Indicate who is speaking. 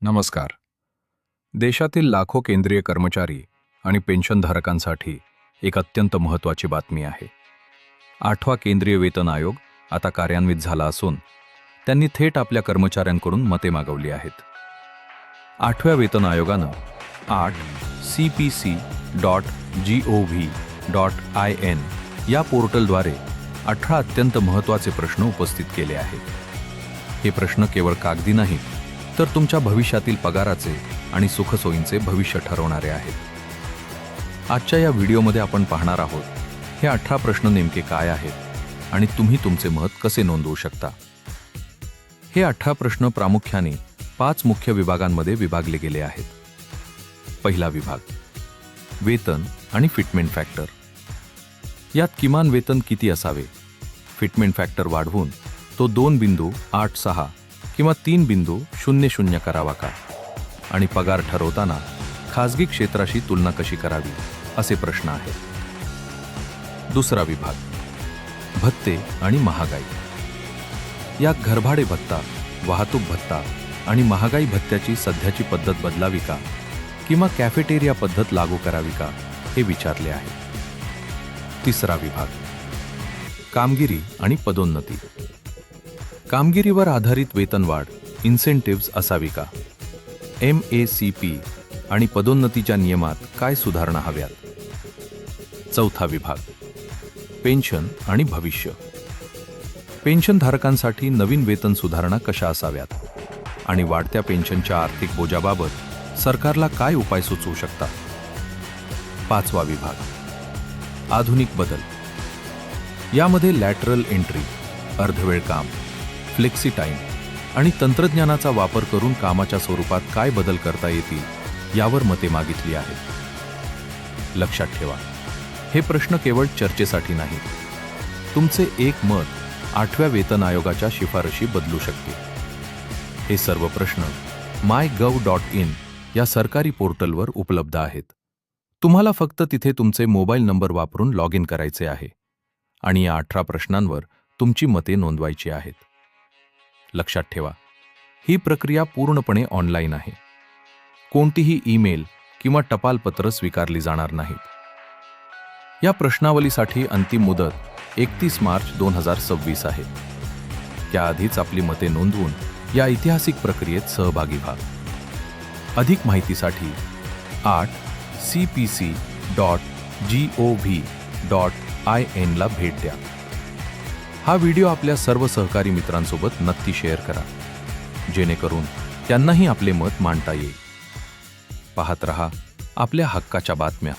Speaker 1: नमस्कार. देशातील लाखो केंद्रीय कर्मचारी आणि पेन्शनधारकांसाठी एक अत्यंत महत्त्वाची बातमी आहे. 8वा केंद्रीय वेतन आयोग आता कार्यान्वित झाला असून त्यांनी थेट आपल्या कर्मचाऱ्यांकडून मते मागवली आहेत. 8व्या वेतन आयोगानं 8cpc.gov.in या पोर्टलद्वारे 18 अत्यंत महत्त्वाचे प्रश्न उपस्थित केले आहेत. हे प्रश्न केवळ कागदी नाहीत, तर तुमच्या भविष्यातील पगाराचे आणि सुखसोयींचे भविष्य ठरवणारे आहेत. आजच्या या व्हिडिओमध्ये आपण पाहणार आहोत हे 18 प्रश्न नेमके काय आहेत आणि तुम्ही तुमचे मत कसे नोंदवू शकता. हे 18 प्रश्न प्रामुख्याने 5 मुख्य विभागांमध्ये विभागले गेले आहेत. पहिला विभाग, वेतन आणि फिटमेंट फॅक्टर. यात किमान वेतन किती असावे, फिटमेंट फॅक्टर वाढवून तो 2.86 किंवा 3.00 करावा का, आणि पगार ठरवताना खाजगी क्षेत्राशी तुलना कशी करावी, असे प्रश्न आहेत. दुसरा विभाग, भत्ते आणि महागाई. यात घरभाडे भत्ता, वाहतूक भत्ता आणि महागाई भत्त्याची सध्याची पद्धत बदलावी का किंवा कॅफेटेरिया पद्धत लागू करावी का, हे विचारले आहे. तिसरा विभाग, कामगिरी आणि पदोन्नती. कामगिरीवर आधारित वेतनवाढ, इन्सेंटिव्हज असावी का, MACP आणि पदोन्नतीच्या नियमात काय सुधारणा हव्यात. चौथा विभाग, पेन्शन आणि भविष्य. पेन्शनधारकांसाठी नवीन वेतन सुधारणा कशा असाव्यात आणि वाढत्या पेन्शनच्या आर्थिक बोजाबाबत सरकारला काय उपाय सुचवू शकतात. पाचवा विभाग, आधुनिक बदल. यामध्ये लॅटरल एंट्री, अर्धवेळ काम, फ्लेक्सी टाईम आणि तंत्रज्ञानाचा वापर करून कामाच्या स्वरूपात काय बदल करता येतील यावर मते मागितली आहेत. लक्षात ठेवा, हे प्रश्न केवळ चर्चेसाठी नाहीत. तुमचे एक मत 8व्या वेतन आयोगाच्या शिफारशी बदलू शकते. हे सर्व प्रश्न mygov.in या सरकारी पोर्टलवर उपलब्ध आहेत. तुम्हाला फक्त तिथे तुमचे मोबाईल नंबर वापरून लॉग इन करायचे आहे आणि या 18 प्रश्नांवर तुमची मते नोंदवायची आहेत. लक्षात ठेवा, ही प्रक्रिया पूर्णपणे ऑनलाईन आहे. कोणतीही ईमेल किंवा टपालपत्र स्वीकारली जाणार नाहीत. या प्रश्नावलीसाठी अंतिम मुदत 31 मार्च 2026 आहे. त्याआधीच आपली मते नोंदवून या ऐतिहासिक प्रक्रियेत सहभागी व्हा. अधिक माहितीसाठी 8cpc.gov.in ला भेट द्या. हा व्हिडिओ आपल्या सर्व सहकारी मित्रांसोबत नक्की शेअर करा, जेणेकरून त्यांनाही आपले मत मांडता येईल. पाहत रहा आपल्या हक्काच्या बातम्या.